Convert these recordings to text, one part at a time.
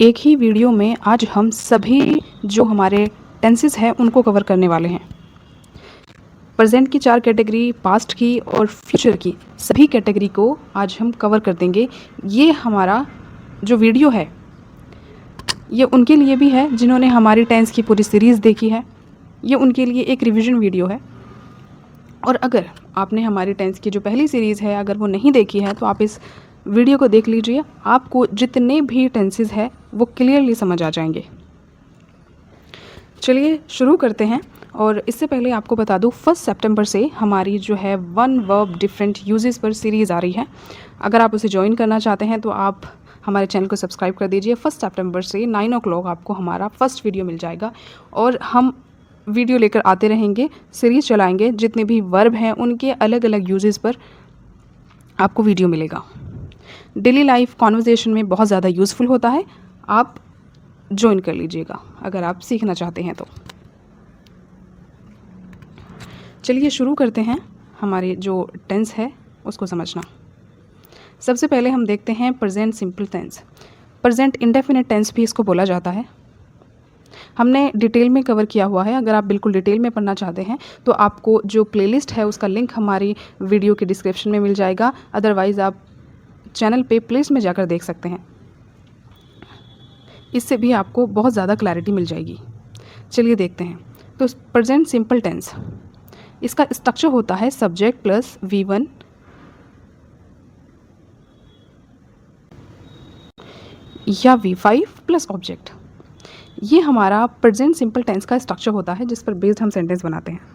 एक ही वीडियो में आज हम सभी जो हमारे टेंसेस हैं उनको कवर करने वाले हैं। प्रेजेंट की 4 कैटेगरी, पास्ट की और फ्यूचर की सभी कैटेगरी को आज हम कवर कर देंगे। ये हमारा जो वीडियो है ये उनके लिए भी है जिन्होंने हमारी टेंस की पूरी सीरीज़ देखी है। ये उनके लिए एक रिवीजन वीडियो है। और अगर आपने हमारी टेंस की जो पहली सीरीज़ है अगर वो नहीं देखी है तो आप इस वीडियो को देख लीजिए। आपको जितने भी टेंसेस है वो क्लियरली समझ आ जाएंगे। चलिए शुरू करते हैं। और इससे पहले आपको बता दूं 1 सितंबर से हमारी जो है वन वर्ब डिफरेंट यूजेस पर सीरीज़ आ रही है। अगर आप उसे ज्वाइन करना चाहते हैं तो आप हमारे चैनल को सब्सक्राइब कर दीजिए। 1 सितंबर से 9 o'clock आपको हमारा फर्स्ट वीडियो मिल जाएगा और हम वीडियो लेकर आते रहेंगे, सीरीज़ चलाएंगे। जितने भी वर्ब हैं उनके अलग अलग यूजेस पर आपको वीडियो मिलेगा। डेली लाइफ कॉन्वर्जेशन में बहुत ज़्यादा यूज़फुल होता है। आप ज्वाइन कर लीजिएगा अगर आप सीखना चाहते हैं तो। चलिए शुरू करते हैं हमारे जो टेंस है उसको समझना। सबसे पहले हम देखते हैं present simple tense. Present indefinite tense भी इसको बोला जाता है। हमने डिटेल में कवर किया हुआ है। अगर आप बिल्कुल डिटेल में पढ़ना चाहते हैं तो आपको जो प्लेलिस्ट है उसका लिंक हमारी वीडियो के डिस्क्रिप्शन में मिल जाएगा। अदरवाइज़ आप चैनल पे प्लेलिस्ट में जाकर देख सकते हैं। इससे भी आपको बहुत ज़्यादा क्लैरिटी मिल जाएगी। चलिए देखते हैं। तो प्रेजेंट सिंपल टेंस, इसका स्ट्रक्चर होता है सब्जेक्ट प्लस V1 या V5 प्लस ऑब्जेक्ट। ये हमारा प्रेजेंट सिंपल टेंस का स्ट्रक्चर होता है जिस पर बेस्ड हम सेंटेंस बनाते हैं।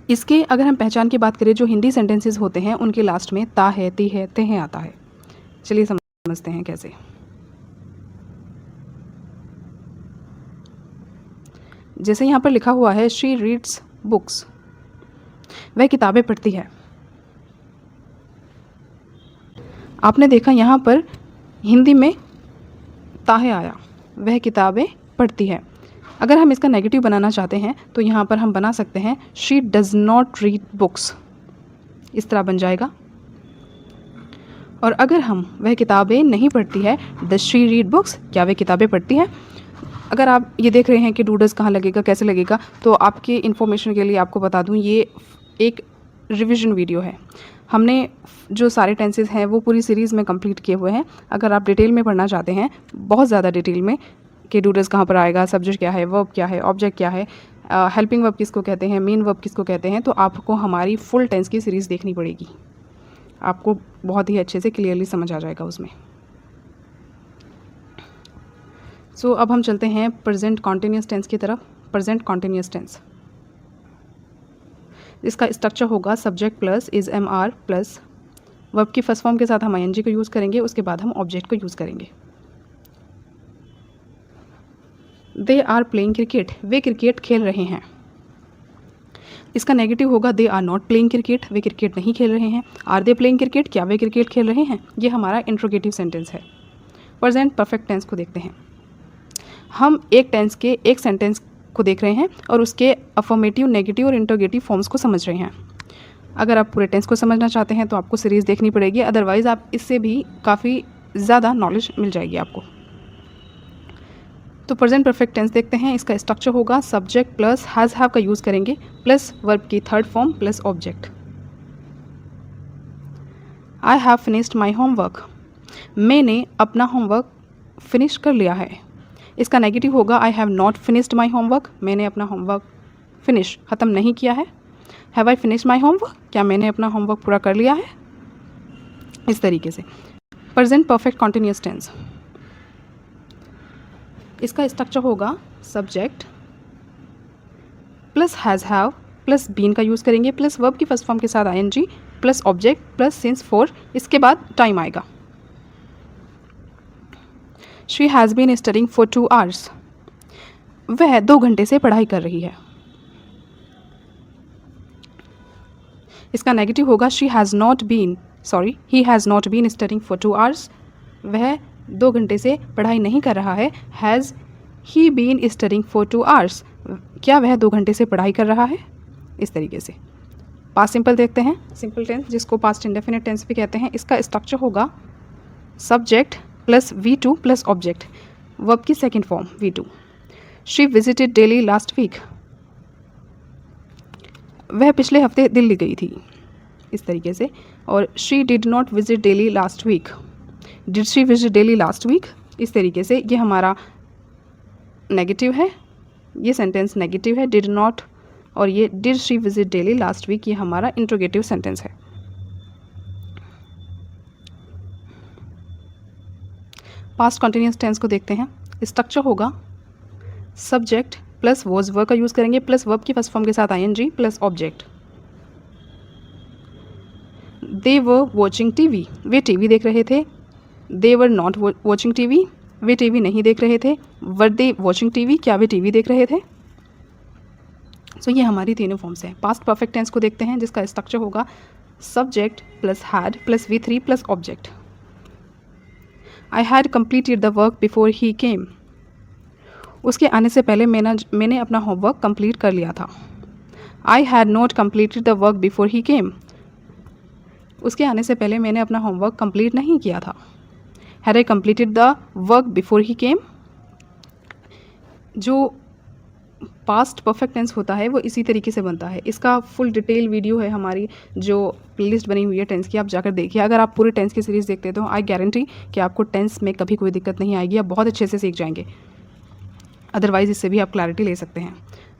इसके अगर हम पहचान की बात करें, जो हिंदी सेंटेंसेस होते हैं उनके लास्ट में ता है, ती है, ते हैं आता है। चलिए समझते हैं कैसे। जैसे यहाँ पर लिखा हुआ है शी रीड्स बुक्स, वह किताबें पढ़ती है। आपने देखा यहाँ पर हिंदी में ताहे आया, वह किताबें पढ़ती है। अगर हम इसका नेगेटिव बनाना चाहते हैं तो यहाँ पर हम बना सकते हैं she does not read books, इस तरह बन जाएगा। और अगर हम वह किताबें नहीं पढ़ती है, डज शी रीड बुक्स, क्या वह किताबें पढ़ती है। अगर आप ये देख रहे हैं कि डूडस कहाँ लगेगा, कैसे लगेगा, तो आपके इन्फॉर्मेशन के लिए आपको बता दूं ये एक रिवीजन वीडियो है। हमने जो सारे टेंसेस हैं वो पूरी सीरीज़ में कंप्लीट किए हुए हैं। अगर आप डिटेल में पढ़ना चाहते हैं, बहुत ज़्यादा डिटेल में, कि डूडस कहाँ पर आएगा, सब्जेक्ट क्या है, वर्ब क्या है, ऑब्जेक्ट क्या है, हेल्पिंग वर्ब किसको कहते हैं, मेन वर्ब किसको कहते हैं, तो आपको हमारी फुल टेंस की सीरीज़ देखनी पड़ेगी। आपको बहुत ही अच्छे से क्लियरली समझ आ जाएगा उसमें। सो अब हम चलते हैं प्रेजेंट कॉन्टिन्यूस टेंस की तरफ। प्रेजेंट कॉन्टिन्यूस टेंस, इसका स्ट्रक्चर होगा subject plus is MR plus verb की फर्स्ट फॉर्म के साथ हम ING को यूज़ करेंगे, उसके बाद हम ऑब्जेक्ट को यूज़ करेंगे। दे आर प्लेइंग क्रिकेट, वे क्रिकेट खेल रहे हैं। इसका नेगेटिव होगा they are not playing cricket, वे क्रिकेट नहीं खेल रहे हैं। आर दे प्लेइंग क्रिकेट, क्या वे क्रिकेट खेल रहे हैं। ये हमारा इंट्रोगेटिव सेंटेंस है। प्रेजेंट परफेक्ट टेंस को देखते हैं। हम एक टेंस के एक सेंटेंस को देख रहे हैं और उसके अफर्मेटिव, नेगेटिव और इंट्रोगेटिव फॉर्म्स को समझ रहे हैं। अगर आप पूरे टेंस को समझना चाहते हैं तो आपको सीरीज़ देखनी पड़ेगी। अदरवाइज़ आप इससे भी काफ़ी ज़्यादा नॉलेज मिल जाएगी आपको। तो प्रेजेंट परफेक्ट टेंस देखते हैं। इसका स्ट्रक्चर होगा सब्जेक्ट प्लस हैज़ हैव का यूज़ करेंगे प्लस वर्ब की third form plus object. I have finished my homework, मैंने अपना होमवर्क फिनिश कर लिया है। इसका नेगेटिव होगा I have not finished my homework, मैंने अपना होमवर्क फिनिश ख़त्म नहीं किया है। Have I finished my homework, क्या मैंने अपना होमवर्क पूरा कर लिया है। इस तरीके से प्रेजेंट परफेक्ट कॉन्टिन्यूस टेंस, इसका स्ट्रक्चर होगा subject plus has have plus been का यूज़ करेंगे प्लस वर्ब की फर्स्ट फॉर्म के साथ ING plus object plus since for, इसके बाद टाइम आएगा। She has been studying for 2 hours, वह 2 घंटे से पढ़ाई कर रही है। इसका नेगेटिव होगा he has not been studying for 2 hours, वह 2 घंटे से पढ़ाई नहीं कर रहा है। Has he been studying for 2 hours, क्या वह 2 घंटे से पढ़ाई कर रहा है। इस तरीके से पास्ट सिंपल देखते हैं। सिंपल टेंस जिसको पास्ट इंडेफिनिट टेंस भी कहते हैं। इसका स्ट्रक्चर होगा subject plus V2 plus object, verb की second form V2। She visited Delhi last week, वह पिछले हफ्ते दिल्ली गई थी, इस तरीके से। और she did not visit Delhi last week, did she visit Delhi last week, इस तरीके से। ये हमारा नेगेटिव है, ये सेंटेंस नेगेटिव है, डिड नॉट, और ये did she visit Delhi last week, ये हमारा इंट्रोगेटिव सेंटेंस है। पास्ट कंटिन्यूस टेंस को देखते हैं। स्ट्रक्चर होगा सब्जेक्ट प्लस वॉज वर्ब का यूज़ करेंगे, प्लस वर्ब की फर्स्ट फॉर्म के साथ ING plus object. They were watching TV, वे टीवी देख रहे थे। They were not watching TV, वे टीवी नहीं देख रहे थे। वर दे वॉचिंग टीवी, क्या वे टीवी देख रहे थे। सो ये हमारी तीनों फॉर्म्स हैं। पास्ट परफेक्ट टेंस को देखते हैं, जिसका स्ट्रक्चर होगा subject plus had plus V3 plus object. I had completed the work before he came, उसके आने से पहले मैंने अपना होमवर्क कंप्लीट कर लिया था। I had not completed the work before he came, उसके आने से पहले मैंने अपना होमवर्क कंप्लीट नहीं किया था। Had I completed the work before he came, जो पास्ट परफेक्ट टेंस होता है वो इसी तरीके से बनता है। इसका फुल डिटेल वीडियो है हमारी जो प्लेलिस्ट बनी हुई है टेंस की, आप जाकर देखिए। अगर आप पूरे टेंस की सीरीज़ देखते तो आई गारंटी कि आपको टेंस में कभी कोई दिक्कत नहीं आएगी, आप बहुत अच्छे से सीख जाएंगे। अदरवाइज़ इससे भी आप क्लैरिटी ले सकते हैं।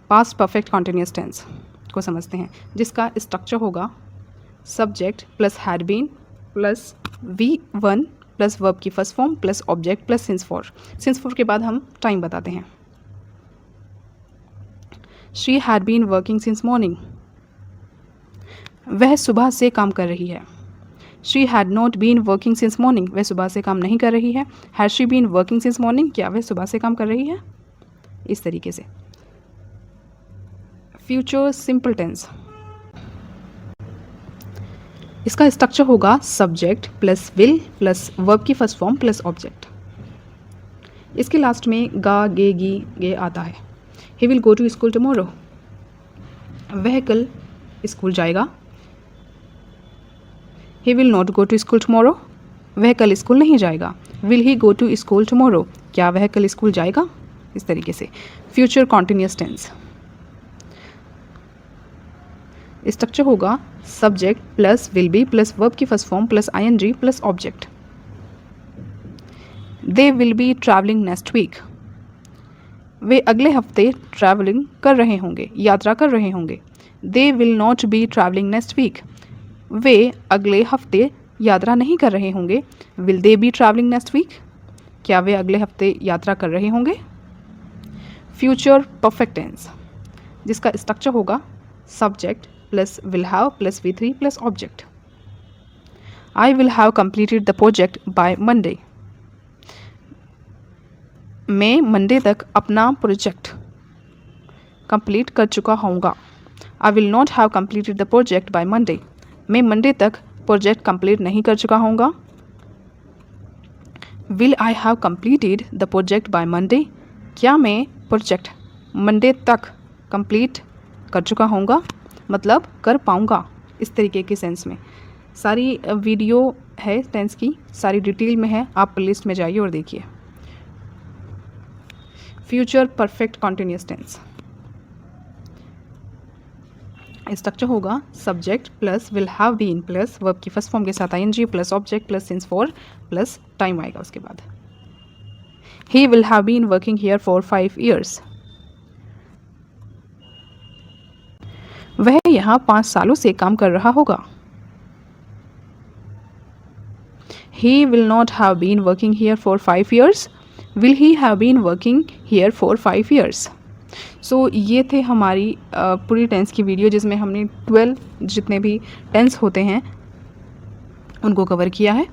पास्ट परफेक्ट कॉन्टिन्यूस टेंस को समझते हैं, जिसका स्ट्रक्चर होगा subject plus had been plus V1 plus verb की first form plus object plus since for के बाद हम टाइम बताते हैं। She had been working since morning, वह सुबह से काम कर रही है। She had not been working since morning, वह सुबह से काम नहीं कर रही है। Had she been working since morning, क्या वह सुबह से काम कर रही है, इस तरीके से। फ्यूचर सिंपल टेंस, इसका स्ट्रक्चर होगा subject plus will plus verb की फर्स्ट फॉर्म प्लस ऑब्जेक्ट। इसके लास्ट में गा गे गी गे आता है। He will go to school tomorrow, वह कल स्कूल जाएगा। He will not go to school tomorrow, वह कल स्कूल नहीं जाएगा। Will he go to school tomorrow, क्या वह कल स्कूल जाएगा, इस तरीके से। फ्यूचर कॉन्टिन्यूस टेंस, स्ट्रक्चर होगा subject plus will be plus verb की first form plus ING plus object. They will be travelling next week, वे अगले हफ्ते ट्रैवलिंग कर रहे होंगे, यात्रा कर रहे होंगे। They will not be travelling next week, वे अगले हफ्ते यात्रा नहीं कर रहे होंगे। Will they be travelling next week, क्या वे अगले हफ्ते यात्रा कर रहे होंगे। फ्यूचर परफेक्ट टेंस, जिसका स्ट्रक्चर होगा subject plus will have plus V3 plus object. I will have completed the project by Monday, मैं मंडे तक अपना प्रोजेक्ट कंप्लीट कर चुका होऊंगा। I will not have completed the project by Monday, मैं Monday तक प्रोजेक्ट कंप्लीट नहीं कर चुका होऊंगा। Will I have completed the project by Monday, क्या मैं प्रोजेक्ट मंडे तक कंप्लीट कर चुका होऊंगा, मतलब कर पाऊंगा, इस तरीके के सेंस में। सारी वीडियो है टेंस की, सारी डिटेल में है, आप प्लेलिस्ट में जाइए और देखिए। Future perfect continuous tense, structure होगा subject plus will have been plus verb की फर्स्ट फॉर्म के साथ ING plus object plus since for plus time आएगा उसके बाद। He will have been working here for 5 years, वह यहाँ 5 सालों से काम कर रहा होगा। He will not have been working here for 5 years, will he have been working here for 5 years। So ये थे हमारी पूरी टेंस की वीडियो, जिसमें हमने 12 जितने भी टेंस होते हैं उनको कवर किया है।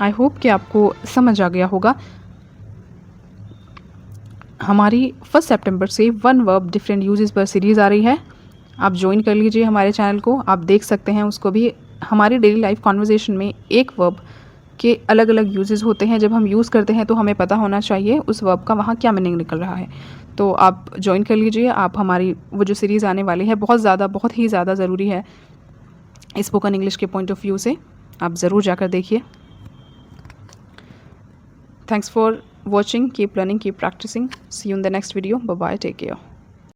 आई होप कि आपको समझ आ गया होगा। हमारी 1 सितंबर से 1 वर्ब डिफरेंट यूजेस पर सीरीज़ आ रही है, आप ज्वाइन कर लीजिए हमारे चैनल को, आप देख सकते हैं उसको भी। हमारी डेली लाइफ कॉन्वर्जेशन में एक वर्ब के अलग अलग यूजेस होते हैं, जब हम यूज़ करते हैं तो हमें पता होना चाहिए उस वर्ब का वहाँ क्या मीनिंग निकल रहा है। तो आप ज्वाइन कर लीजिए। आप हमारी वो जो सीरीज़ आने वाली है बहुत ही ज़्यादा ज़रूरी है स्पोकन इंग्लिश के पॉइंट ऑफ व्यू से, आप ज़रूर जाकर देखिए। Thanks for watching. Keep learning, keep practicing. See you in the next video. Bye bye. Take care.